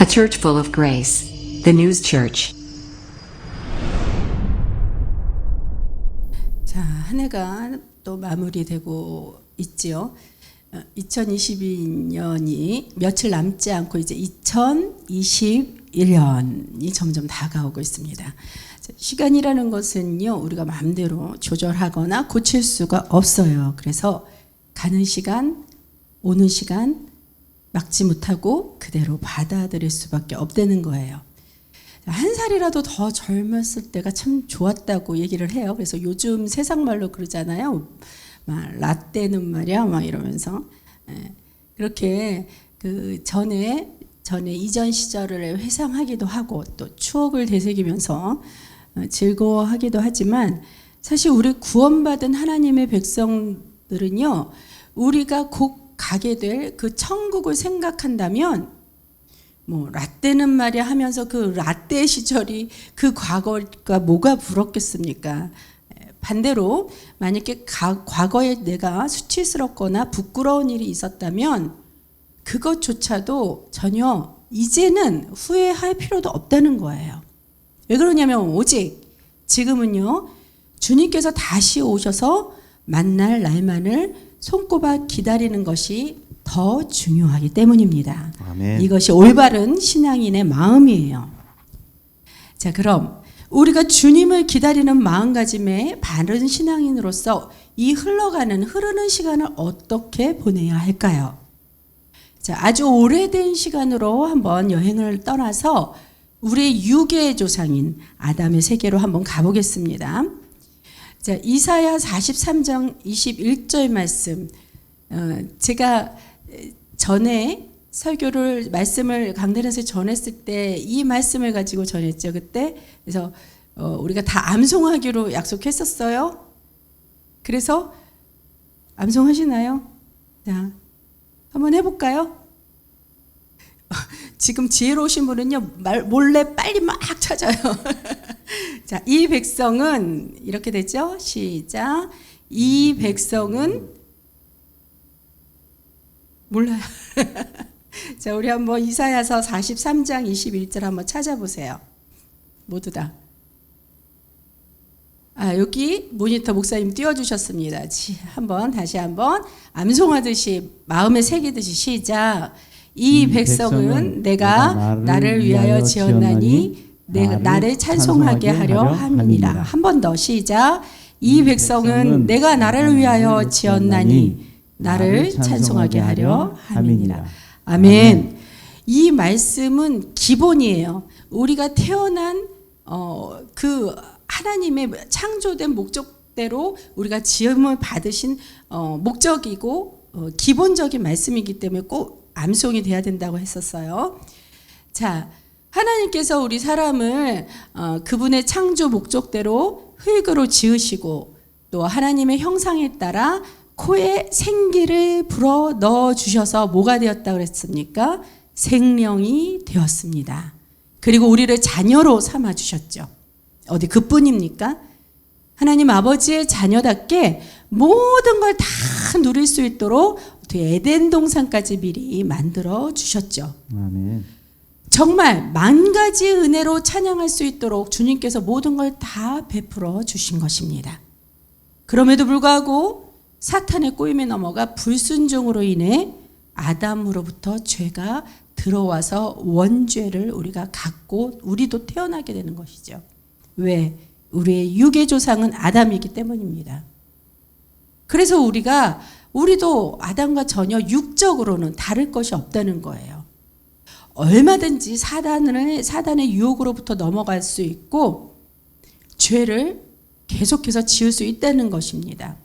A church full of grace. The News Church. 자, 한 해가 또 마무리되고 있지요. 2022년이 며칠 남지 않고 이제 2021년이 점점 다가오고 있습니다. 시간이라는 것은요, 우리가 마음대로 조절하거나 고칠 수가 없어요. 그래서 가는 시간, 오는 시간 막지 못하고 그대로 받아들일 수밖에 없다는 거예요. 한 살이라도 더 젊었을 때가 참 좋았다고 얘기를 해요. 그래서 요즘 세상 말로 그러잖아요. 막 라떼는 말이야, 막 이러면서 그렇게 그 전에 이전 시절을 회상하기도 하고 또 추억을 되새기면서 즐거워하기도 하지만 사실 우리 구원받은 하나님의 백성들은요, 우리가 곧 가게 될 그 천국을 생각한다면 뭐 라떼는 말이야 하면서 그 라떼 시절이 그 과거가 뭐가 부럽겠습니까? 반대로 만약에 과거에 내가 수치스럽거나 부끄러운 일이 있었다면 그것조차도 전혀 이제는 후회할 필요도 없다는 거예요. 왜 그러냐면 오직 지금은요, 주님께서 다시 오셔서 만날 날만을 손꼽아 기다리는 것이 더 중요하기 때문입니다. 아멘. 이것이 올바른 신앙인의 마음이에요. 자, 그럼 우리가 주님을 기다리는 마음가짐의 바른 신앙인으로서 이 흐르는 시간을 어떻게 보내야 할까요? 자, 아주 오래된 시간으로 한번 여행을 떠나서 우리의 유괴의 조상인 아담의 세계로 한번 가보겠습니다. 자, 이사야 43장 21절 말씀. 제가 전에 말씀을 강단에서 전했을 때 이 말씀을 가지고 전했죠, 그때. 그래서 우리가 다 암송하기로 약속했었어요. 그래서 암송하시나요? 자, 한번 해볼까요? 지금 지혜로우신 분은요, 몰래 빨리 막 찾아요. 자, 이 백성은 이렇게 되죠. 시작. 이 백성은 몰라요. 자, 우리 한번 이사야서 43장 21절 한번 찾아보세요. 모두 다. 여기 모니터 목사님 띄워주셨습니다. 다시 한번 암송하듯이 마음에 새기듯이 시작. 이 백성은 내가 나를 위하여 지었나니 나를 찬송하게 하려 함이니라. 한 번 더 시작. 이 백성은 내가 나를 위하여 지었나니 나를 찬송하게 하려 함이니라. 아멘. 이 말씀은 기본이에요. 우리가 태어난 그 하나님의 창조된 목적대로 우리가 지음을 받으신 목적이고 기본적인 말씀이기 때문에 꼭 암송이 돼야 된다고 했었어요. 자, 하나님께서 우리 사람을 그분의 창조 목적대로 흙으로 지으시고 또 하나님의 형상에 따라 코에 생기를 불어 넣어 주셔서 뭐가 되었다 그랬습니까? 생명이 되었습니다. 그리고 우리를 자녀로 삼아 주셨죠. 어디 그뿐입니까? 하나님 아버지의 자녀답게 모든 걸 다 누릴 수 있도록 에덴 동산까지 미리 만들어 주셨죠. 아멘. 정말 만 가지 은혜로 찬양할 수 있도록 주님께서 모든 걸 다 베풀어 주신 것입니다. 그럼에도 불구하고 사탄의 꼬임에 넘어가 불순종으로 인해 아담으로부터 죄가 들어와서 원죄를 우리가 갖고 우리도 태어나게 되는 것이죠. 왜? 우리의 유괴조상은 아담이기 때문입니다. 그래서 우리도 아담과 전혀 육적으로는 다를 것이 없다는 거예요. 얼마든지 사단의 유혹으로부터 넘어갈 수 있고 죄를 계속해서 지을 수 있다는 것입니다.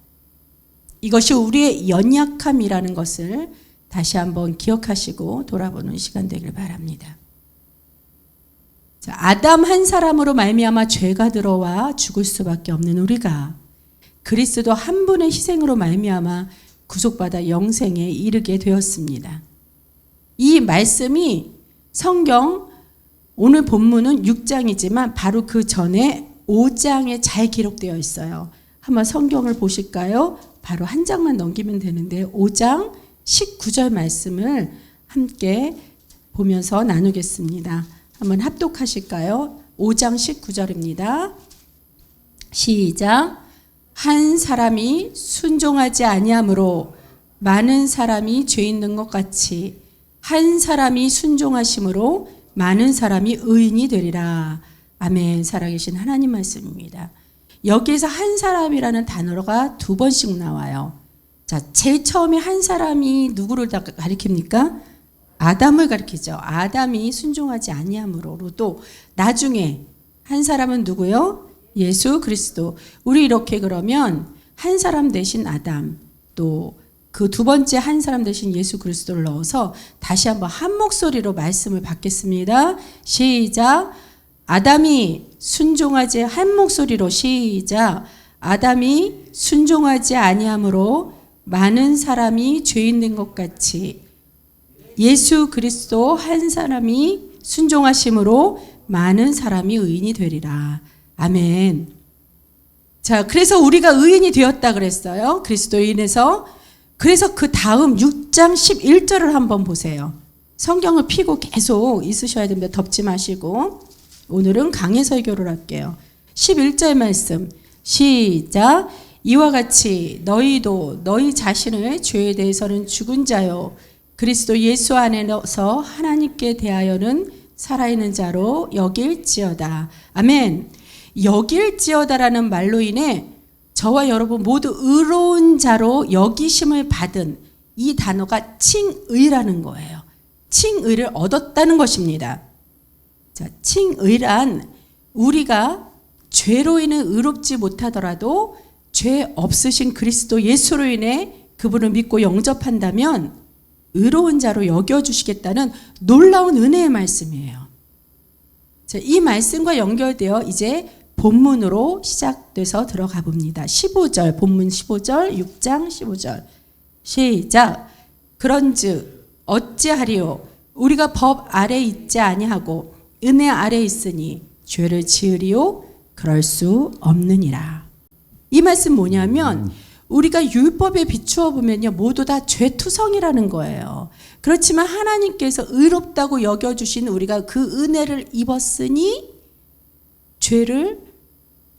이것이 우리의 연약함이라는 것을 다시 한번 기억하시고 돌아보는 시간 되길 바랍니다. 자, 아담 한 사람으로 말미암아 죄가 들어와 죽을 수밖에 없는 우리가 그리스도 한 분의 희생으로 말미암아 구속받아 영생에 이르게 되었습니다. 이 말씀이 성경 오늘 본문은 6장이지만 바로 그 전에 5장에 잘 기록되어 있어요. 한번 성경을 보실까요? 바로 한 장만 넘기면 되는데 5장 19절 말씀을 함께 보면서 나누겠습니다. 한번 합독하실까요? 5장 19절입니다. 시작. 한 사람이 순종하지 아니함으로 많은 사람이 죄 있는 것 같이 한 사람이 순종하심으로 많은 사람이 의인이 되리라. 아멘. 살아계신 하나님 말씀입니다. 여기에서 한 사람이라는 단어가 2번씩 나와요. 자, 제일 처음에 한 사람이 누구를 다 가리킵니까? 아담을 가리키죠. 아담이 순종하지 아니함으로. 또 나중에 한 사람은 누구요? 예수 그리스도. 우리 이렇게 그러면 한 사람 대신 아담, 또 그 2번째 한 사람 대신 예수 그리스도를 넣어서 다시 한번 한 목소리로 말씀을 받겠습니다. 시작. 아담이 순종하지 한 목소리로 시작. 아담이 순종하지 아니함으로 많은 사람이 죄 있는 것 같이 예수 그리스도 한 사람이 순종하심으로 많은 사람이 의인이 되리라. 아멘. 자, 그래서 우리가 의인이 되었다 그랬어요. 그리스도에 인해서. 그래서 그 다음 6장 11절을 한번 보세요. 성경을 펴고 계속 있으셔야 됩니다. 덮지 마시고. 오늘은 강해 설교를 할게요. 11절 말씀 시작. 이와 같이 너희도 너희 자신을 죄에 대해서는 죽은 자요 그리스도 예수 안에서 하나님께 대하여는 살아있는 자로 여길지어다. 아멘. 여길지어다라는 말로 인해 저와 여러분 모두 의로운 자로 여기심을 받은 이 단어가 칭의라는 거예요. 칭의를 얻었다는 것입니다. 자, 칭의란 우리가 죄로 인해 의롭지 못하더라도 죄 없으신 그리스도 예수로 인해 그분을 믿고 영접한다면 의로운 자로 여겨주시겠다는 놀라운 은혜의 말씀이에요. 자, 이 말씀과 연결되어 이제 본문으로 시작돼서 들어가 봅니다. 15절, 본문 15절, 6장 15절. 시작. 그런즉 어찌하리요? 우리가 법 아래 있지 아니하고 은혜 아래 있으니 죄를 지으리요? 그럴 수 없느니라. 이 말씀 뭐냐면 우리가 율법에 비추어 보면요 모두 다 죄투성이라는 거예요. 그렇지만 하나님께서 의롭다고 여겨주신 우리가 그 은혜를 입었으니 죄를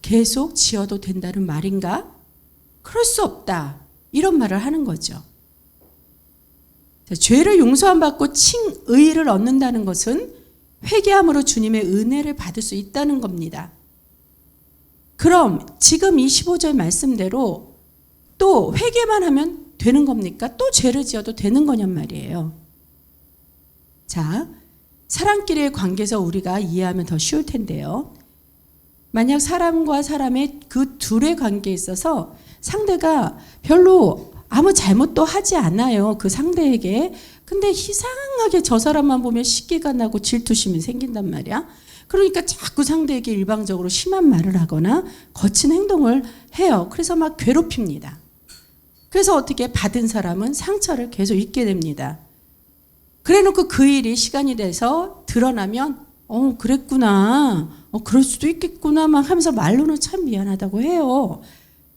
계속 지어도 된다는 말인가? 그럴 수 없다. 이런 말을 하는 거죠. 자, 죄를 용서함 받고 칭의를 얻는다는 것은 회개함으로 주님의 은혜를 받을 수 있다는 겁니다. 그럼 지금 이 15절 말씀대로 또 회개만 하면 되는 겁니까? 또 죄를 지어도 되는 거냔 말이에요. 자, 사람끼리의 관계에서 우리가 이해하면 더 쉬울 텐데요. 만약 사람과 사람의 그 둘의 관계에 있어서 상대가 별로 아무 잘못도 하지 않아요. 그 상대에게. 근데 이상하게 저 사람만 보면 시기가 나고 질투심이 생긴단 말이야. 그러니까 자꾸 상대에게 일방적으로 심한 말을 하거나 거친 행동을 해요. 그래서 막 괴롭힙니다. 그래서 어떻게 받은 사람은 상처를 계속 입게 됩니다. 그래놓고 그 일이 시간이 돼서 드러나면 그랬구나. 그럴 수도 있겠구나 막 하면서 말로는 참 미안하다고 해요.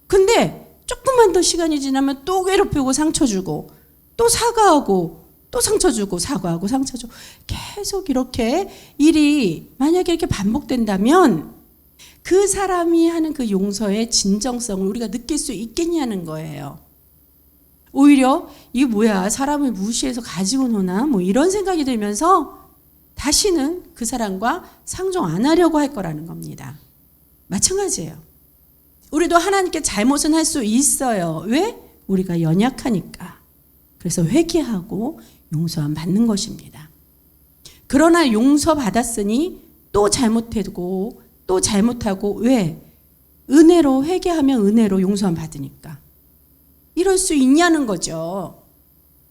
근데 조금만 더 시간이 지나면 또 괴롭히고 상처 주고 또 사과하고 또 상처 주고 사과하고 상처 주고 계속 이렇게 일이 만약에 이렇게 반복된다면 그 사람이 하는 그 용서의 진정성을 우리가 느낄 수 있겠냐는 거예요. 오히려 이게 뭐야 사람을 무시해서 가지고 노나 뭐 이런 생각이 들면서 다시는 그 사람과 상종 안 하려고 할 거라는 겁니다. 마찬가지예요. 우리도 하나님께 잘못은 할 수 있어요. 왜? 우리가 연약하니까. 그래서 회개하고 용서함 받는 것입니다. 그러나 용서받았으니 또 잘못하고 또 잘못하고 왜? 은혜로 회개하면 은혜로 용서함 받으니까. 이럴 수 있냐는 거죠.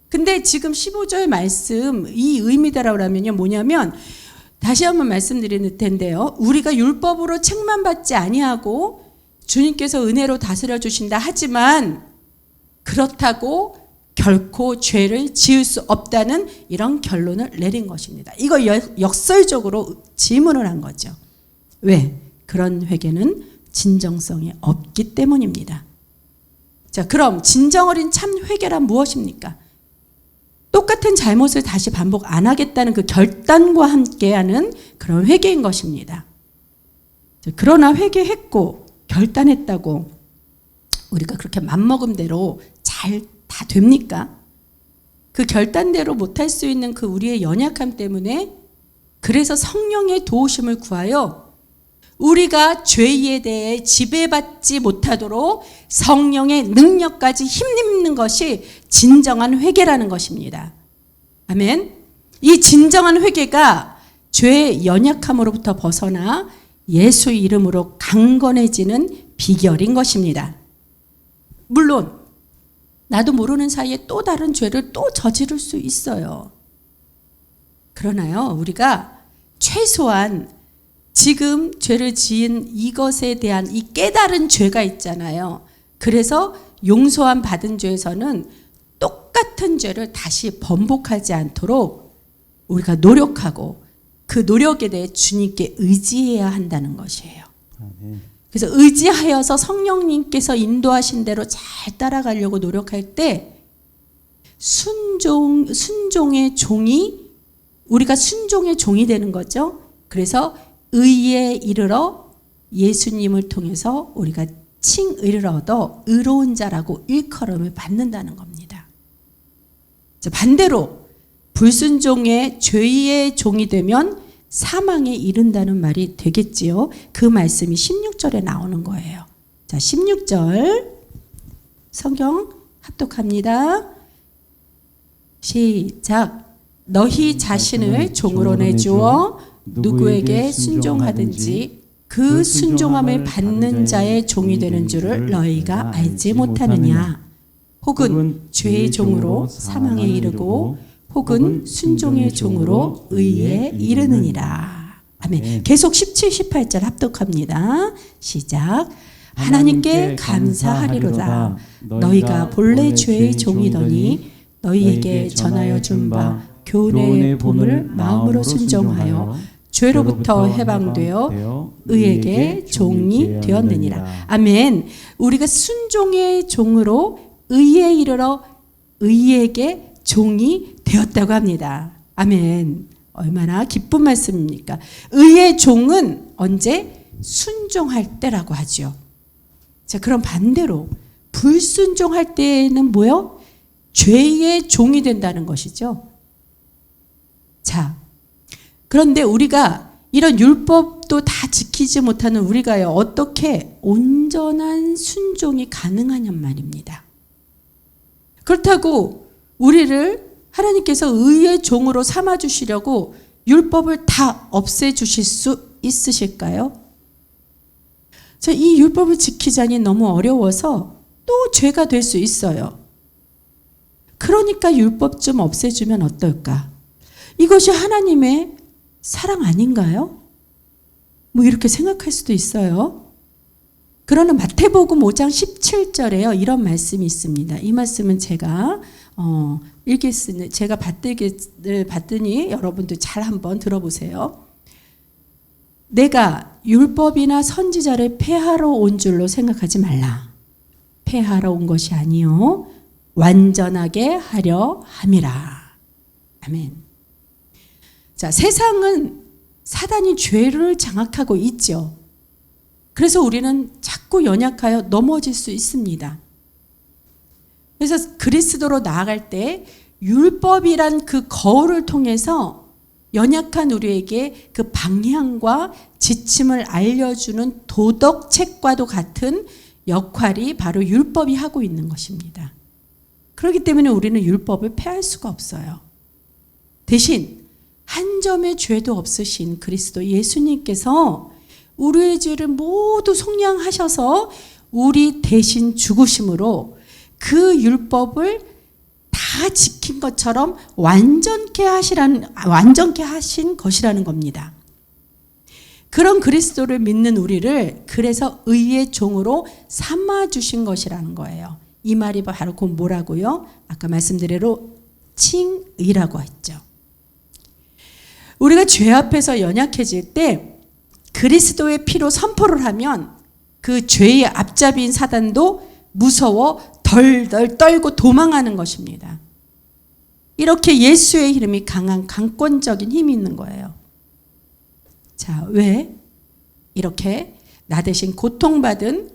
근데 지금 15절 말씀 이 의미다라고 하면요 뭐냐면 다시 한번 말씀드릴 텐데요. 우리가 율법으로 책만 받지 아니하고 주님께서 은혜로 다스려 주신다 하지만 그렇다고 결코 죄를 지을 수 없다는 이런 결론을 내린 것입니다. 이거 역설적으로 질문을 한 거죠. 왜? 그런 회개는 진정성이 없기 때문입니다. 자, 그럼 진정 어린 참 회개란 무엇입니까? 똑같은 잘못을 다시 반복 안 하겠다는 그 결단과 함께하는 그런 회개인 것입니다. 그러나 회개했고 결단했다고 우리가 그렇게 맘먹음대로 잘 다 됩니까? 그 결단대로 못할 수 있는 그 우리의 연약함 때문에 그래서 성령의 도우심을 구하여 우리가 죄에 대해 지배받지 못하도록 성령의 능력까지 힘입는 것이 진정한 회개라는 것입니다. 아멘. 이 진정한 회개가 죄의 연약함으로부터 벗어나 예수 이름으로 강건해지는 비결인 것입니다. 물론 나도 모르는 사이에 또 다른 죄를 또 저지를 수 있어요. 그러나요, 우리가 최소한 지금 죄를 지은 이것에 대한 이 깨달은 죄가 있잖아요. 그래서 용서함 받은 죄에서는 똑같은 죄를 다시 번복하지 않도록 우리가 노력하고 그 노력에 대해 주님께 의지해야 한다는 것이에요. 그래서 의지하여서 성령님께서 인도하신 대로 잘 따라가려고 노력할 때 순종의 종이 우리가 순종의 종이 되는 거죠. 그래서 의에 이르러 예수님을 통해서 우리가 칭의를 얻어 의로운 자라고 일컬음을 받는다는 겁니다. 반대로 불순종의 죄의 종이 되면 사망에 이른다는 말이 되겠지요. 그 말씀이 16절에 나오는 거예요. 자, 16절 성경 합독합니다. 시작. 너희 자신을 종으로 내주어 누구에게 순종하든지 그 순종함을 받는 자의 종이 되는 줄을 너희가 알지 못하느냐. 혹은 죄의 종으로 사망에 이르고 혹은 순종의 종으로 의에 이르느니라. 아멘. 계속 17, 18절 합독합니다. 시작. 하나님께 감사하리로다. 너희가 본래 죄의 종이더니 너희에게 전하여 준 바 교훈의 봄을 마음으로 순종하여 죄로부터 해방되어 의에게 종이 되었느니라. 아멘. 우리가 순종의 종으로 의에 이르러 의에게 종이 되었다고 합니다. 아멘. 얼마나 기쁜 말씀입니까? 의의 종은 언제? 순종할 때라고 하죠. 자, 그럼 반대로 불순종할 때는 뭐요? 죄의 종이 된다는 것이죠. 자, 그런데 우리가 이런 율법도 다 지키지 못하는 우리가요, 어떻게 온전한 순종이 가능하냔 말입니다. 그렇다고 우리를 하나님께서 의의 종으로 삼아주시려고 율법을 다 없애주실 수 있으실까요? 자, 이 율법을 지키자니 너무 어려워서 또 죄가 될 수 있어요. 그러니까 율법 좀 없애주면 어떨까? 이것이 하나님의 사랑 아닌가요? 뭐 이렇게 생각할 수도 있어요. 그러나 마태복음 5장 17절에요. 이런 말씀이 있습니다. 이 말씀은 제가 제가 받더니 여러분들 잘 한번 들어보세요. 내가 율법이나 선지자를 폐하러 온 줄로 생각하지 말라. 폐하러 온 것이 아니요 완전하게 하려 함이라. 아멘. 자, 세상은 사단이 죄를 장악하고 있죠. 그래서 우리는 자꾸 연약하여 넘어질 수 있습니다. 그래서 그리스도로 나아갈 때 율법이란 그 거울을 통해서 연약한 우리에게 그 방향과 지침을 알려주는 도덕책과도 같은 역할이 바로 율법이 하고 있는 것입니다. 그렇기 때문에 우리는 율법을 폐할 수가 없어요. 대신 한 점의 죄도 없으신 그리스도 예수님께서 우리의 죄를 모두 속량하셔서 우리 대신 죽으심으로 그 율법을 다 지킨 것처럼 완전케 하신 것이라는 겁니다. 그런 그리스도를 믿는 우리를 그래서 의의 종으로 삼아주신 것이라는 거예요. 이 말이 바로 그 뭐라고요? 아까 말씀드린 대로 칭의라고 했죠. 우리가 죄 앞에서 연약해질 때 그리스도의 피로 선포를 하면 그 죄의 앞잡이인 사단도 무서워 덜덜 떨고 도망하는 것입니다. 이렇게 예수의 이름이 강한 강권적인 힘이 있는 거예요. 자, 왜? 이렇게 나 대신 고통받은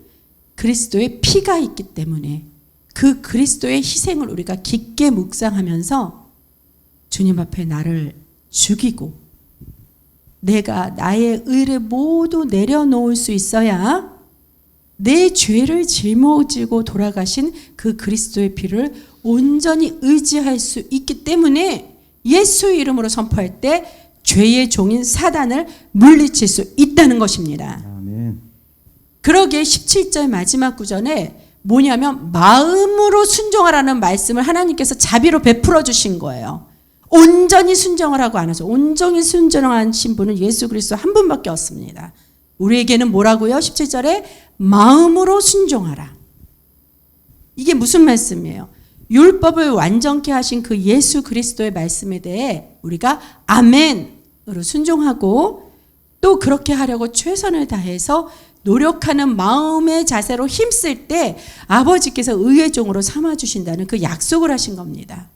그리스도의 피가 있기 때문에 그 그리스도의 희생을 우리가 깊게 묵상하면서 주님 앞에 나를 죽이고 내가 나의 의를 모두 내려놓을 수 있어야 내 죄를 짊어지고 돌아가신 그 그리스도의 피를 온전히 의지할 수 있기 때문에 예수의 이름으로 선포할 때 죄의 종인 사단을 물리칠 수 있다는 것입니다. 아멘. 그러기에 17절 마지막 구절에 뭐냐면 마음으로 순종하라는 말씀을 하나님께서 자비로 베풀어 주신 거예요. 온전히 순종을 하고 안 하죠. 온전히 순종하신 분은 예수 그리스도 한 분밖에 없습니다. 우리에게는 뭐라고요? 17절에 마음으로 순종하라. 이게 무슨 말씀이에요? 율법을 완전케 하신 그 예수 그리스도의 말씀에 대해 우리가 아멘으로 순종하고 또 그렇게 하려고 최선을 다해서 노력하는 마음의 자세로 힘쓸 때 아버지께서 의의 종으로 삼아주신다는 그 약속을 하신 겁니다.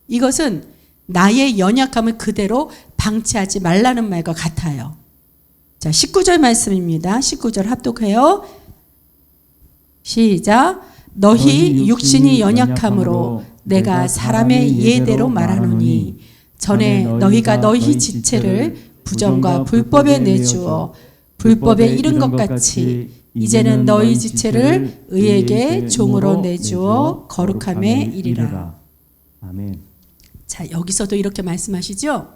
이것은 나의 연약함을 그대로 방치하지 말라는 말과 같아요. 자, 19절 말씀입니다. 19절 합독해요. 시작. 너희 육신이 연약함으로 내가 사람의 예대로 말하노니 전에 너희가 너희 지체를 부정과 불법에 내주어 불법에 이른 것 같이 이제는 너희 지체를 의에게 종으로 내주어 거룩함에 이르라. 아멘. 자, 여기서도 이렇게 말씀하시죠.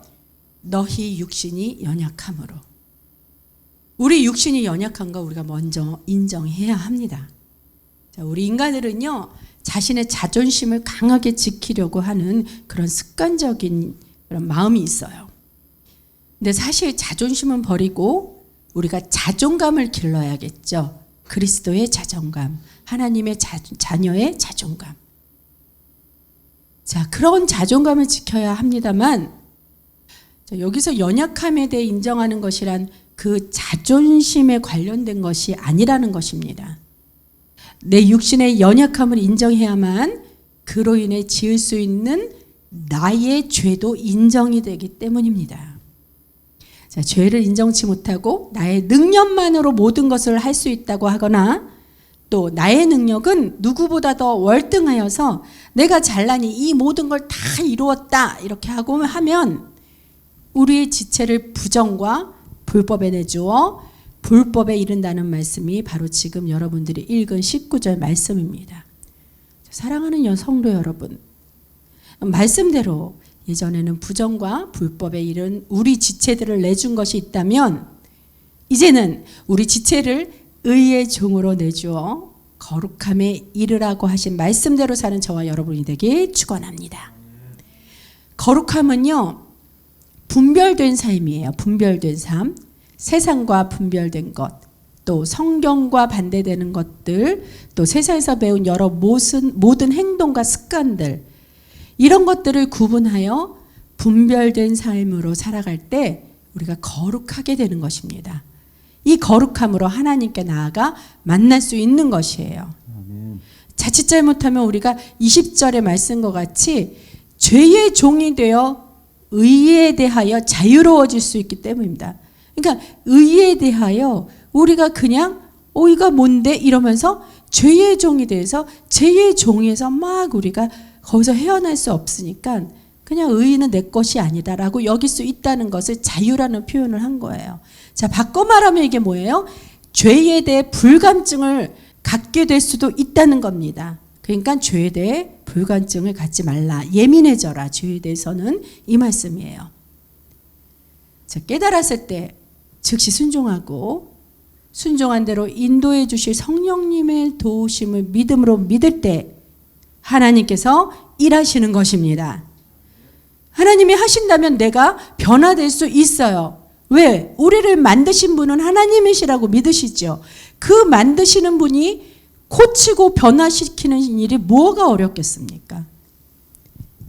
너희 육신이 연약함으로. 우리 육신이 연약한 거 우리가 먼저 인정해야 합니다. 자, 우리 인간들은요, 자신의 자존심을 강하게 지키려고 하는 그런 습관적인 그런 마음이 있어요. 근데 사실 자존심은 버리고 우리가 자존감을 길러야겠죠. 그리스도의 자존감, 하나님의 자녀의 자존감. 자, 그런 자존감을 지켜야 합니다만, 자, 여기서 연약함에 대해 인정하는 것이란 그 자존심에 관련된 것이 아니라는 것입니다. 내 육신의 연약함을 인정해야만 그로 인해 지을 수 있는 나의 죄도 인정이 되기 때문입니다. 자, 죄를 인정치 못하고 나의 능력만으로 모든 것을 할 수 있다고 하거나 또 나의 능력은 누구보다 더 월등하여서 내가 잘나니 이 모든 걸 다 이루었다 이렇게 하고 하면 우리의 지체를 부정과 불법에 내주어 불법에 이른다는 말씀이 바로 지금 여러분들이 읽은 19절 말씀입니다. 사랑하는 성도 여러분, 말씀대로 예전에는 부정과 불법에 이른 우리 지체들을 내준 것이 있다면 이제는 우리 지체를 의의 종으로 내주어 거룩함에 이르라고 하신 말씀대로 사는 저와 여러분이 되길 축원합니다. 거룩함은요, 분별된 삶이에요. 분별된 삶. 세상과 분별된 것, 또 성경과 반대되는 것들, 또 세상에서 배운 여러 모든 행동과 습관들, 이런 것들을 구분하여 분별된 삶으로 살아갈 때 우리가 거룩하게 되는 것입니다. 이 거룩함으로 하나님께 나아가 만날 수 있는 것이에요. 아멘. 자칫 잘못하면 우리가 20절의 말씀과 같이 죄의 종이 되어 의에 대하여 자유로워질 수 있기 때문입니다. 그러니까 의에 대하여 우리가 그냥 이가 뭔데 이러면서 죄의 종이 돼서 죄의 종에서 막 우리가 거기서 헤어날 수 없으니까 그냥 의는 내 것이 아니다라고 여길 수 있다는 것을 자유라는 표현을 한 거예요. 자, 바꿔 말하면 이게 뭐예요? 죄에 대해 불감증을 갖게 될 수도 있다는 겁니다. 그러니까 죄에 대해 불감증을 갖지 말라. 예민해져라. 죄에 대해서는 이 말씀이에요. 자, 깨달았을 때 즉시 순종하고 순종한 대로 인도해 주실 성령님의 도우심을 믿음으로 믿을 때 하나님께서 일하시는 것입니다. 하나님이 하신다면 내가 변화될 수 있어요. 왜? 우리를 만드신 분은 하나님이시라고 믿으시죠. 그 만드시는 분이 고치고 변화시키는 일이 뭐가 어렵겠습니까?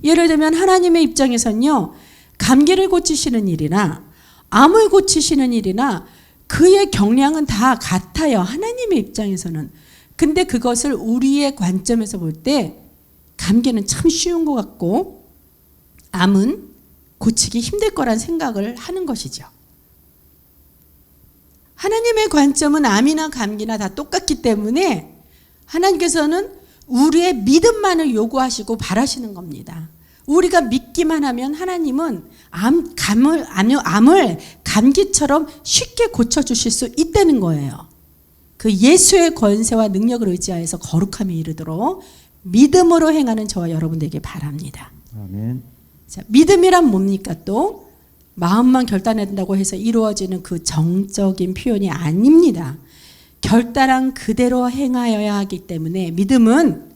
예를 들면 하나님의 입장에서는요, 감기를 고치시는 일이나 암을 고치시는 일이나 그의 경량은 다 같아요. 하나님의 입장에서는. 근데 그것을 우리의 관점에서 볼 때 감기는 참 쉬운 것 같고 암은 고치기 힘들 거란 생각을 하는 것이죠. 하나님의 관점은 암이나 감기나 다 똑같기 때문에 하나님께서는 우리의 믿음만을 요구하시고 바라시는 겁니다. 우리가 믿기만 하면 하나님은 암을 감기처럼 쉽게 고쳐주실 수 있다는 거예요. 그 예수의 권세와 능력을 의지하여서 거룩함에 이르도록 믿음으로 행하는 저와 여러분들에게 바랍니다. 아멘. 자, 믿음이란 뭡니까? 또 마음만 결단한다고 해서 이루어지는 그 정적인 표현이 아닙니다. 결단한 그대로 행하여야 하기 때문에 믿음은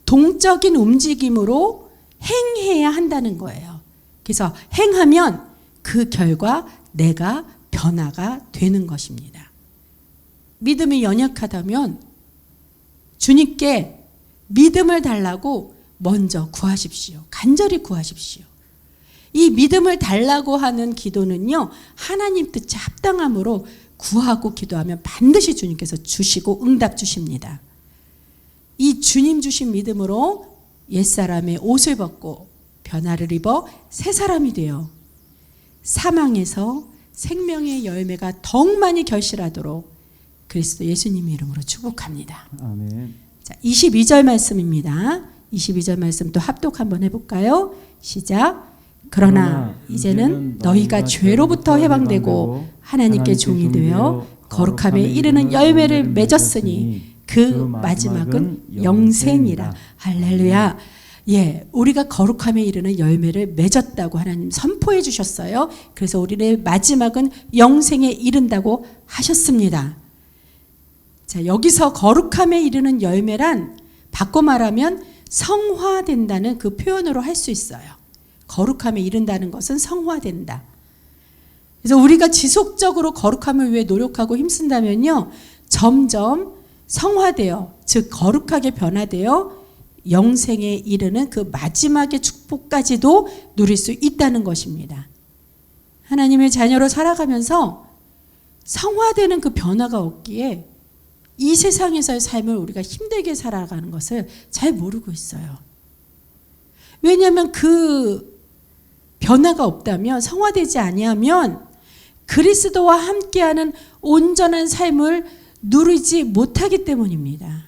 동적인 움직임으로 행해야 한다는 거예요. 그래서 행하면 그 결과 내가 변화가 되는 것입니다. 믿음이 연약하다면 주님께 믿음을 달라고 먼저 구하십시오. 간절히 구하십시오. 이 믿음을 달라고 하는 기도는요, 하나님 뜻에 합당함으로 구하고 기도하면 반드시 주님께서 주시고 응답 주십니다. 이 주님 주신 믿음으로 옛사람의 옷을 벗고 변화를 입어 새 사람이 되어 사망에서 생명의 열매가 더욱 많이 결실하도록 그리스도 예수님의 이름으로 축복합니다. 아멘. 자, 22절 말씀입니다. 22절 말씀 또 합독 한번 해볼까요? 시작. 그러나 이제는 너희가 죄로부터 해방되고 하나님께 종이 되어 거룩함에 이르는 열매를 맺었으니 그 마지막은 영생이라. 할렐루야. 예, 우리가 거룩함에 이르는 열매를 맺었다고 하나님 선포해 주셨어요. 그래서 우리의 마지막은 영생에 이른다고 하셨습니다. 자, 여기서 거룩함에 이르는 열매란 바꿔 말하면 성화된다는 그 표현으로 할 수 있어요. 거룩함에 이른다는 것은 성화된다. 그래서 우리가 지속적으로 거룩함을 위해 노력하고 힘쓴다면요, 점점 성화되어, 즉 거룩하게 변화되어 영생에 이르는 그 마지막의 축복까지도 누릴 수 있다는 것입니다. 하나님의 자녀로 살아가면서 성화되는 그 변화가 없기에 이 세상에서의 삶을 우리가 힘들게 살아가는 것을 잘 모르고 있어요. 왜냐하면 그 변화가 없다면, 성화되지 아니하면 그리스도와 함께하는 온전한 삶을 누리지 못하기 때문입니다.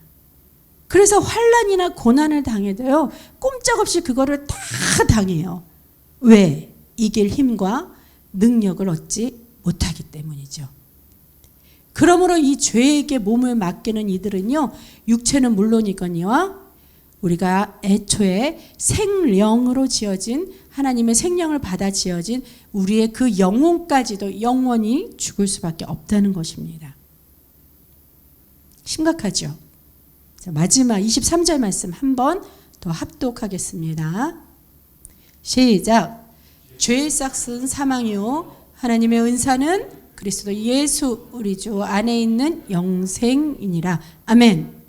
그래서 환난이나 고난을 당해도요, 꼼짝없이 그거를 다 당해요. 왜? 이길 힘과 능력을 얻지 못하기 때문이죠. 그러므로 이 죄에게 몸을 맡기는 이들은요, 육체는 물론이거니와 우리가 애초에 생령으로 지어진, 하나님의 생령을 받아 지어진 우리의 그 영혼까지도 영원히 죽을 수밖에 없다는 것입니다. 심각하죠. 자, 마지막 23절 말씀 한번 더 합독하겠습니다. 시작. 죄의 싹은 사망이요 하나님의 은사는 그리스도 예수 우리 주 안에 있는 영생이니라. 아멘.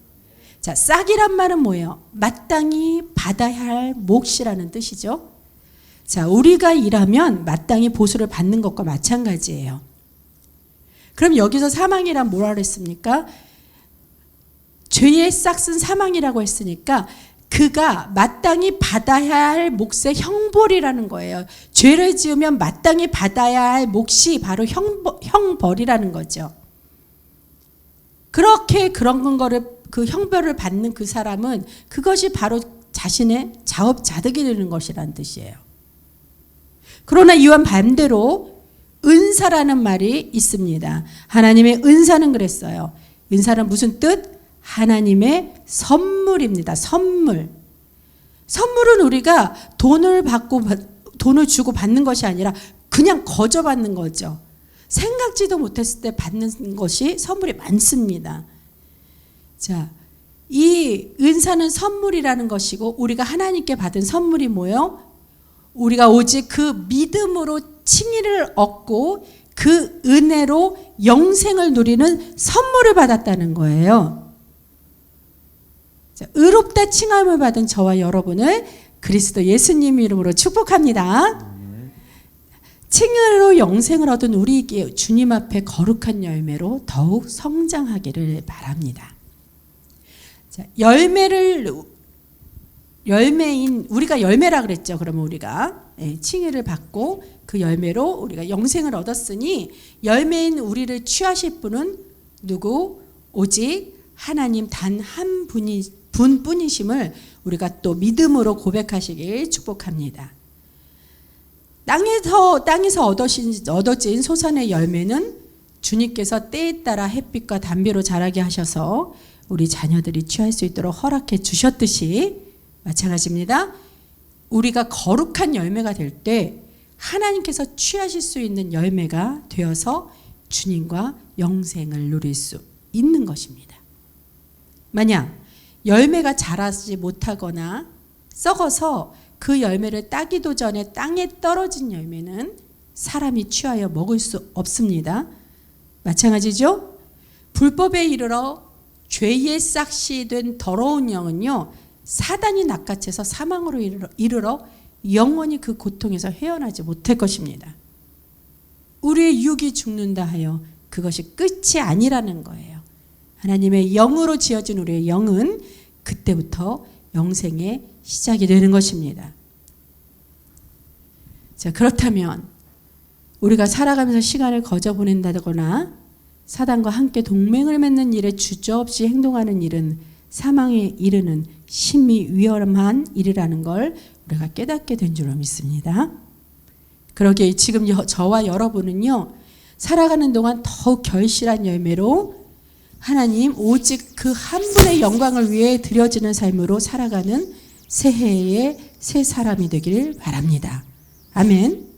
자, 싹이란 말은 뭐예요? 마땅히 받아야 할 몫이라는 뜻이죠. 자, 우리가 일하면 마땅히 보수를 받는 것과 마찬가지예요. 그럼 여기서 사망이란 뭐라 그랬습니까? 죄의 싹은 사망이라고 했으니까 그가 마땅히 받아야 할 몫의 형벌이라는 거예요. 죄를 지으면 마땅히 받아야 할 몫이 바로 형벌이라는 거죠. 그렇게 그런 거를, 그 형벌을 받는 그 사람은 그것이 바로 자신의 자업자득이 되는 것이라는 뜻이에요. 그러나 이와 반대로 은사라는 말이 있습니다. 하나님의 은사는 그랬어요. 은사는 무슨 뜻? 하나님의 선물입니다. 선물. 선물은 우리가 돈을 주고 받는 것이 아니라 그냥 거저 받는 거죠. 생각지도 못했을 때 받는 것이 선물이 많습니다. 자, 이 은사는 선물이라는 것이고 우리가 하나님께 받은 선물이 뭐예요? 우리가 오직 그 믿음으로 칭의를 얻고 그 은혜로 영생을 누리는 선물을 받았다는 거예요. 자, 의롭다 칭함을 받은 저와 여러분을 그리스도 예수님 이름으로 축복합니다. 칭의로 영생을 얻은 우리에게 주님 앞에 거룩한 열매로 더욱 성장하기를 바랍니다. 자, 열매를 열매인 우리가 열매라 그랬죠. 그러면 우리가 칭의를 받고 그 열매로 우리가 영생을 얻었으니 열매인 우리를 취하실 분은 누구? 오직 하나님 단 한 분뿐이심을 우리가 또 믿음으로 고백하시길 축복합니다. 땅에서 얻어진 소산의 열매는 주님께서 때에 따라 햇빛과 담비로 자라게 하셔서 우리 자녀들이 취할 수 있도록 허락해 주셨듯이 마찬가지입니다. 우리가 거룩한 열매가 될 때 하나님께서 취하실 수 있는 열매가 되어서 주님과 영생을 누릴 수 있는 것입니다. 만약 열매가 자라지 못하거나 썩어서 그 열매를 따기도 전에 땅에 떨어진 열매는 사람이 취하여 먹을 수 없습니다. 마찬가지죠. 불법에 이르러 죄의 싹시 된 더러운 영은요, 사단이 낚아채서 사망으로 이르러 영원히 그 고통에서 헤어나지 못할 것입니다. 우리의 육이 죽는다 하여 그것이 끝이 아니라는 거예요. 하나님의 영으로 지어진 우리의 영은 그때부터 영생의 시작이 되는 것입니다. 자, 그렇다면 우리가 살아가면서 시간을 거저 보낸다거나 사단과 함께 동맹을 맺는 일에 주저없이 행동하는 일은 사망에 이르는 심히 위험한 일이라는 걸 우리가 깨닫게 된 줄로 믿습니다. 그러기에 지금 저와 여러분은요, 살아가는 동안 더욱 결실한 열매로 하나님 오직 그 한 분의 영광을 위해 드려지는 삶으로 살아가는 새해의 새 사람이 되길 바랍니다. 아멘.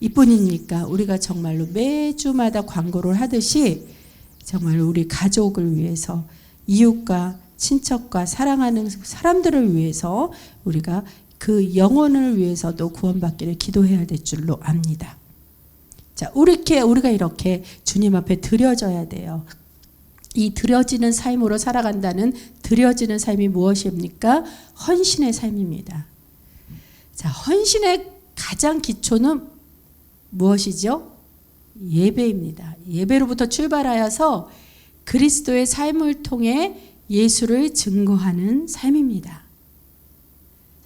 이뿐입니까? 우리가 정말로 매주마다 광고를 하듯이 정말 우리 가족을 위해서, 이웃과 친척과 사랑하는 사람들을 위해서 우리가 그 영혼을 위해서도 구원받기를 기도해야 될 줄로 압니다. 자, 우리가 이렇게 주님 앞에 드려져야 돼요. 이 드려지는 삶으로 살아간다는 드려지는 삶이 무엇입니까? 헌신의 삶입니다. 자, 헌신의 가장 기초는 무엇이죠? 예배입니다. 예배로부터 출발하여서 그리스도의 삶을 통해 예수를 증거하는 삶입니다.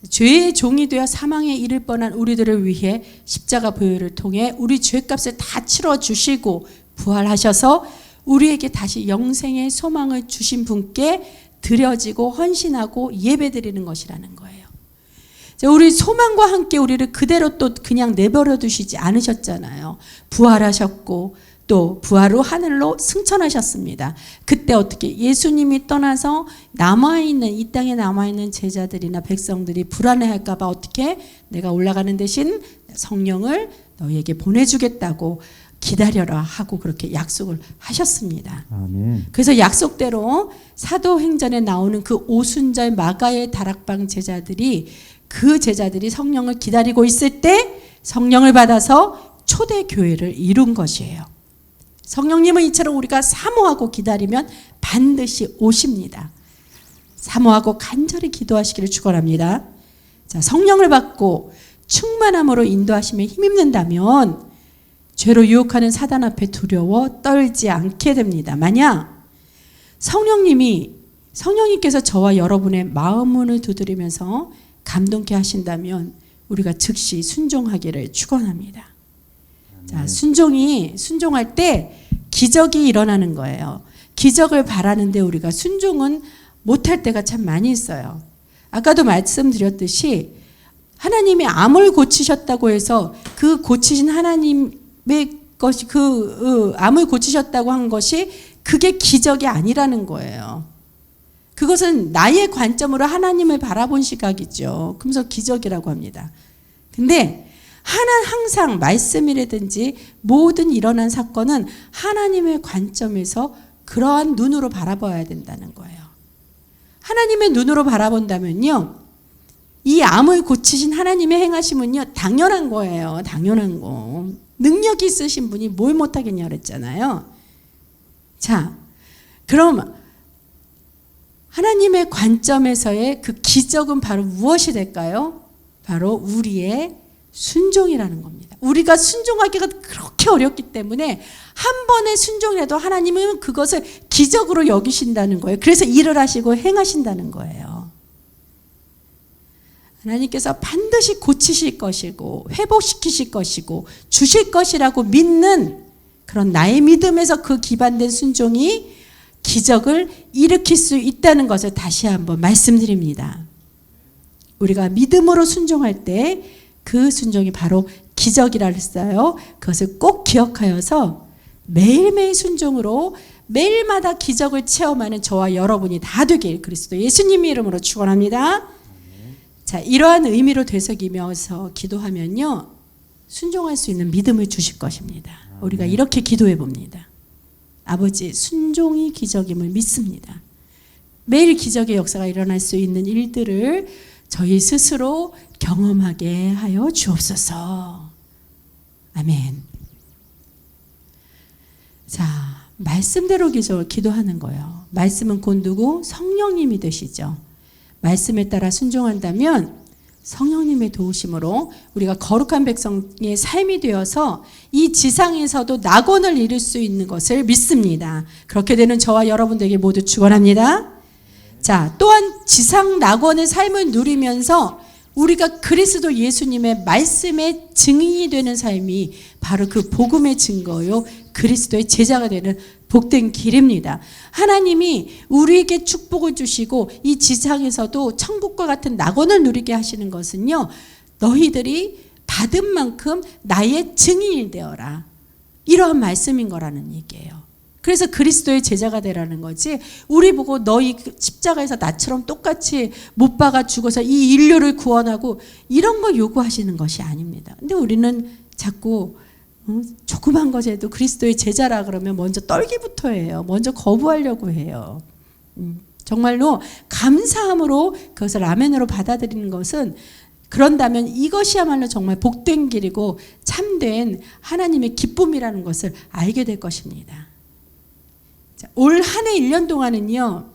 죄의 종이 되어 사망에 이를 뻔한 우리들을 위해 십자가 보혈을 통해 우리 죄값을 다 치러주시고 부활하셔서 우리에게 다시 영생의 소망을 주신 분께 드려지고 헌신하고 예배드리는 것이라는 거예요. 우리 소망과 함께 우리를 그대로 또 그냥 내버려 두시지 않으셨잖아요. 부활하셨고 또 부활로 하늘로 승천하셨습니다. 그때 어떻게 예수님이 떠나서 이 땅에 남아있는 제자들이나 백성들이 불안해할까 봐 어떻게 내가 올라가는 대신 성령을 너희에게 보내주겠다고 기다려라 하고 그렇게 약속을 하셨습니다. 아멘. 그래서 약속대로 사도행전에 나오는 그 오순절 마가의 다락방 제자들이 성령을 기다리고 있을 때 성령을 받아서 초대교회를 이룬 것이에요. 성령님은 이처럼 우리가 사모하고 기다리면 반드시 오십니다. 사모하고 간절히 기도하시기를 축원합니다. 자, 성령을 받고 충만함으로 인도하심에 힘입는다면 죄로 유혹하는 사단 앞에 두려워 떨지 않게 됩니다. 만약 성령님께서 저와 여러분의 마음문을 두드리면서 감동케 하신다면 우리가 즉시 순종하기를 축원합니다. 자, 순종할 때 기적이 일어나는 거예요. 기적을 바라는데 우리가 순종은 못할 때가 참 많이 있어요. 아까도 말씀드렸듯이 하나님이 암을 고치셨다고 해서 그 고치신 하나님의 것이 암을 고치셨다고 한 것이 그게 기적이 아니라는 거예요. 그것은 나의 관점으로 하나님을 바라본 시각이죠. 그래서 기적이라고 합니다. 근데 항상 말씀이라든지 모든 일어난 사건은 하나님의 관점에서 그러한 눈으로 바라봐야 된다는 거예요. 하나님의 눈으로 바라본다면요, 이 암을 고치신 하나님의 행하심은요 당연한 거예요. 당연한 거. 능력이 있으신 분이 뭘 못하겠냐 그랬잖아요. 자, 그럼 하나님의 관점에서의 그 기적은 바로 무엇이 될까요? 바로 우리의 순종이라는 겁니다. 우리가 순종하기가 그렇게 어렵기 때문에 한 번의 순종이라도 하나님은 그것을 기적으로 여기신다는 거예요. 그래서 일을 하시고 행하신다는 거예요. 하나님께서 반드시 고치실 것이고 회복시키실 것이고 주실 것이라고 믿는 그런 나의 믿음에서 그 기반된 순종이 기적을 일으킬 수 있다는 것을 다시 한번 말씀드립니다. 우리가 믿음으로 순종할 때 그 순종이 바로 기적이라 했어요. 그것을 꼭 기억하여서 매일매일 순종으로 매일마다 기적을 체험하는 저와 여러분이 다 되길 그리스도 예수님의 이름으로 축원합니다. 자, 이러한 의미로 되새기면서 기도하면요, 순종할 수 있는 믿음을 주실 것입니다. 우리가 이렇게 기도해 봅니다. 아버지, 순종이 기적임을 믿습니다. 매일 기적의 역사가 일어날 수 있는 일들을 저희 스스로 경험하게 하여 주옵소서. 아멘. 자, 말씀대로 기도하는 거예요. 말씀은 곧 누구? 성령님이 되시죠. 말씀에 따라 순종한다면 성령님의 도우심으로 우리가 거룩한 백성의 삶이 되어서 이 지상에서도 낙원을 이룰 수 있는 것을 믿습니다. 그렇게 되는 저와 여러분들에게 모두 축원합니다. 자, 또한 지상 낙원의 삶을 누리면서 우리가 그리스도 예수님의 말씀의 증인이 되는 삶이 바로 그 복음의 증거요, 그리스도의 제자가 되는 복된 길입니다. 하나님이 우리에게 축복을 주시고 이 지상에서도 천국과 같은 낙원을 누리게 하시는 것은요, 너희들이 받은 만큼 나의 증인이 되어라, 이러한 말씀인 거라는 얘기예요. 그래서 그리스도의 제자가 되라는 거지, 우리 보고 너희 십자가에서 나처럼 똑같이 못 박아 죽어서 이 인류를 구원하고 이런 거 요구하시는 것이 아닙니다. 근데 우리는 자꾸 조그만 것에도 그리스도의 제자라 그러면 먼저 떨기부터 해요. 먼저 거부하려고 해요. 정말로 감사함으로 그것을 아멘으로 받아들이는 것은, 그런다면 이것이야말로 정말 복된 길이고 참된 하나님의 기쁨이라는 것을 알게 될 것입니다. 올 한 해 1년 동안은요,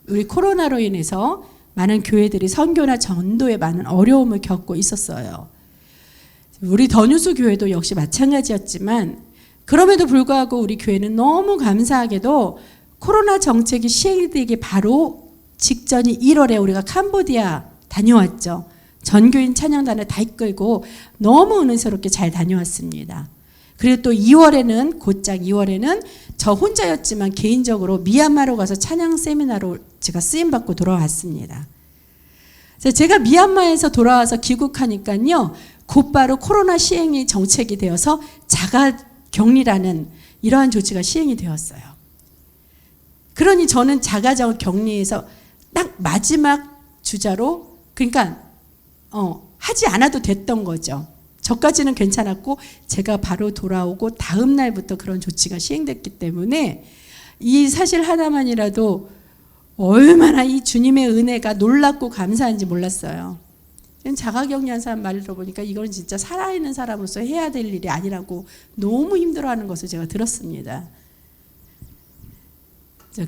우리 코로나로 인해서 많은 교회들이 선교나 전도에 많은 어려움을 겪고 있었어요. 우리 더뉴스 교회도 역시 마찬가지였지만, 그럼에도 불구하고 우리 교회는 너무 감사하게도 코로나 정책이 시행되기 바로 직전인 1월에 우리가 캄보디아 다녀왔죠. 전교인 찬양단을 다 이끌고 너무 은혜스럽게 잘 다녀왔습니다. 그리고 또 2월에는 곧장 2월에는 저 혼자였지만 개인적으로 미얀마로 가서 찬양 세미나로 제가 쓰임받고 돌아왔습니다. 제가 미얀마에서 돌아와서 귀국하니까요, 곧바로 코로나 시행이 정책이 되어서 자가격리라는 이러한 조치가 시행이 되었어요. 그러니 저는 자가격리에서 딱 마지막 주자로, 그러니까 하지 않아도 됐던 거죠. 저까지는 괜찮았고 제가 바로 돌아오고 다음 날부터 그런 조치가 시행됐기 때문에 이 사실 하나만이라도 얼마나 이 주님의 은혜가 놀랍고 감사한지 몰랐어요. 자가격리한 사람 말을 들어보니까 이건 진짜 살아있는 사람으로서 해야 될 일이 아니라고 너무 힘들어하는 것을 제가 들었습니다.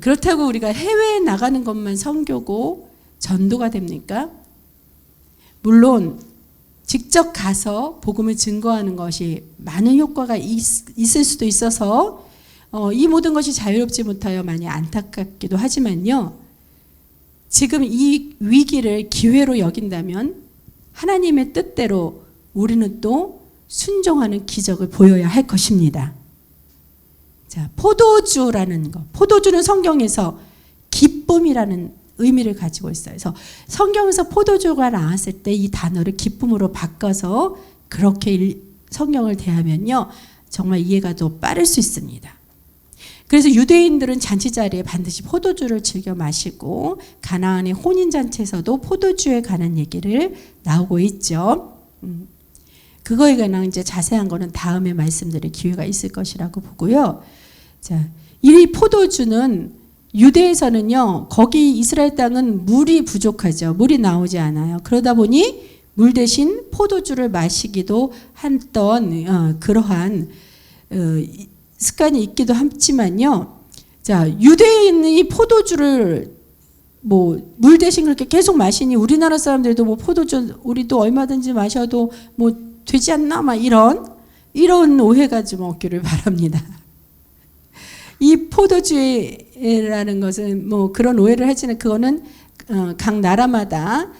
그렇다고 우리가 해외에 나가는 것만 선교고 전도가 됩니까? 물론 직접 가서 복음을 증거하는 것이 많은 효과가 있을 수도 있어서 이 모든 것이 자유롭지 못하여 많이 안타깝기도 하지만요, 지금 이 위기를 기회로 여긴다면 하나님의 뜻대로 우리는 또 순종하는 기적을 보여야 할 것입니다. 자, 포도주라는 것, 포도주는 성경에서 기쁨이라는 의미를 가지고 있어요. 그래서 성경에서 포도주가 나왔을 때 이 단어를 기쁨으로 바꿔서 그렇게 성경을 대하면요, 정말 이해가 더 빠를 수 있습니다. 그래서 유대인들은 잔치 자리에 반드시 포도주를 즐겨 마시고 가나안의 혼인잔치에서도 포도주에 관한 얘기를 나오고 있죠. 그거에 관한 이제 자세한 거는 다음에 말씀드릴 기회가 있을 것이라고 보고요. 자, 이 포도주는 유대에서는요, 거기 이스라엘 땅은 물이 부족하죠. 물이 나오지 않아요. 그러다 보니 물 대신 포도주를 마시기도 했던 그러한 습관이 있기도 했지만요. 자, 유대인이 이 포도주를 물 대신 그렇게 계속 마시니 우리나라 사람들도 포도주 우리도 얼마든지 마셔도 되지 않나? 막 이런 오해가 좀 없기를 바랍니다. 이 포도주라는 것은 그런 오해를 하지만 그거는 각 나라마다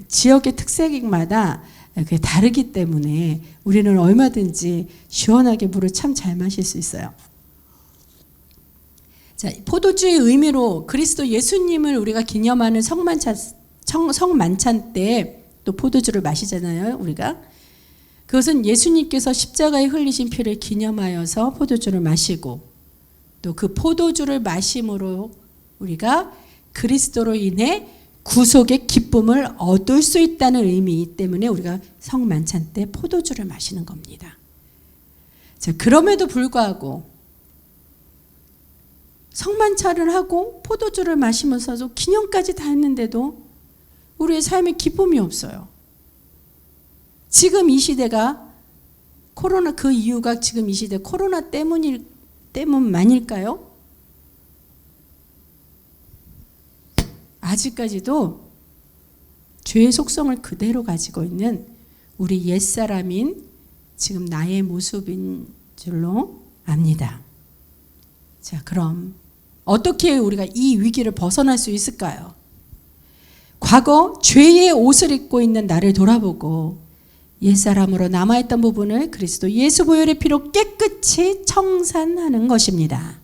지역의 특색마다 그게 다르기 때문에 우리는 얼마든지 시원하게 물을 참 잘 마실 수 있어요. 자, 포도주의 의미로 그리스도 예수님을 우리가 기념하는 성만찬 때 또 포도주를 마시잖아요, 우리가. 그것은 예수님께서 십자가에 흘리신 피를 기념하여서 포도주를 마시고, 또 그 포도주를 마심으로 우리가 그리스도로 인해 구속의 기쁨을 얻을 수 있다는 의미 때문에 우리가 성만찬 때 포도주를 마시는 겁니다. 자, 그럼에도 불구하고 성만찬을 하고 포도주를 마시면서도 기념까지 다 했는데도 우리의 삶에 기쁨이 없어요. 지금 이 시대가 코로나, 그 이유가 지금 이 시대 코로나 때문만일까요? 아직까지도 죄의 속성을 그대로 가지고 있는 우리 옛사람인 지금 나의 모습인 줄로 압니다. 자, 그럼 어떻게 우리가 이 위기를 벗어날 수 있을까요? 과거 죄의 옷을 입고 있는 나를 돌아보고 옛사람으로 남아있던 부분을 그리스도 예수 보혈의 피로 깨끗이 청산하는 것입니다.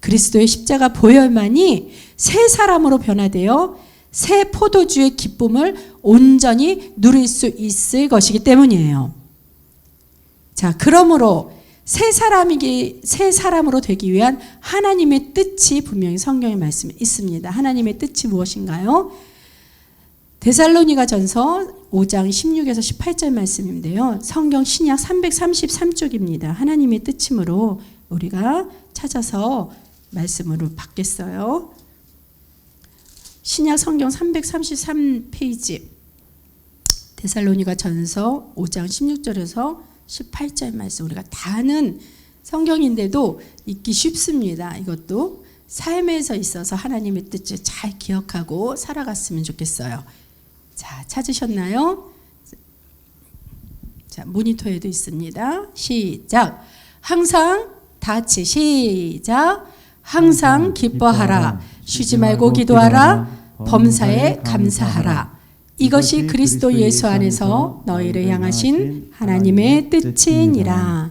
그리스도의 십자가 보혈만이 새 사람으로 변화되어 새 포도주의 기쁨을 온전히 누릴 수 있을 것이기 때문이에요. 자, 그러므로 새 사람으로 되기 위한 하나님의 뜻이 분명히 성경에 말씀에 있습니다. 하나님의 뜻이 무엇인가요? 데살로니가전서 5장 16에서 18절 말씀인데요. 성경 신약 333쪽입니다. 하나님의 뜻이므로 우리가 찾아서 말씀으로 받겠어요. 신약 성경 333페이지 데살로니가전서 5장 16절에서 18절 말씀, 우리가 다 아는 성경인데도 읽기 쉽습니다. 이것도 삶에서 있어서 하나님의 뜻을 잘 기억하고 살아갔으면 좋겠어요. 자, 찾으셨나요? 자, 모니터에도 있습니다. 시작. 항상 다 같이 시작. 항상 기뻐하라. 쉬지 말고 기도하라. 범사에 감사하라. 이것이 그리스도 예수 안에서 너희를 향하신 하나님의 뜻이니라.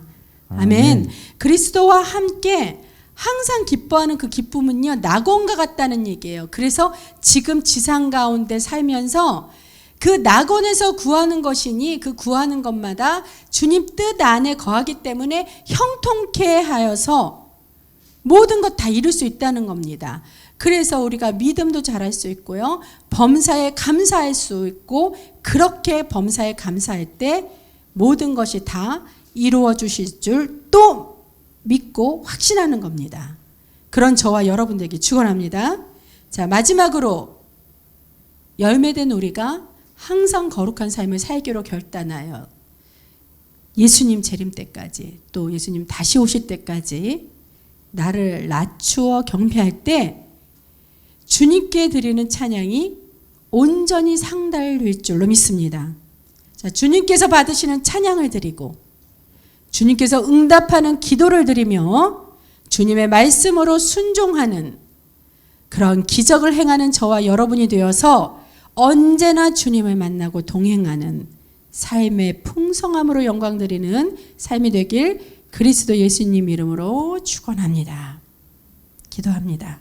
아멘. 그리스도와 함께 항상 기뻐하는 그 기쁨은요, 낙원과 같다는 얘기예요. 그래서 지금 지상 가운데 살면서 그 낙원에서 구하는 것이니 그 구하는 것마다 주님 뜻 안에 거하기 때문에 형통케 하여서 모든 것 다 이룰 수 있다는 겁니다. 그래서 우리가 믿음도 잘할 수 있고요, 범사에 감사할 수 있고, 그렇게 범사에 감사할 때 모든 것이 다 이루어 주실 줄 또 믿고 확신하는 겁니다. 그런 저와 여러분들에게 축원합니다. 자, 마지막으로 열매된 우리가 항상 거룩한 삶을 살기로 결단하여 예수님 재림 때까지, 또 예수님 다시 오실 때까지 나를 낮추어 경배할 때 주님께 드리는 찬양이 온전히 상달될 줄로 믿습니다. 자, 주님께서 받으시는 찬양을 드리고 주님께서 응답하는 기도를 드리며 주님의 말씀으로 순종하는 그런 기적을 행하는 저와 여러분이 되어서 언제나 주님을 만나고 동행하는 삶의 풍성함으로 영광 드리는 삶이 되길 그리스도 예수님 이름으로 축원합니다. 기도합니다.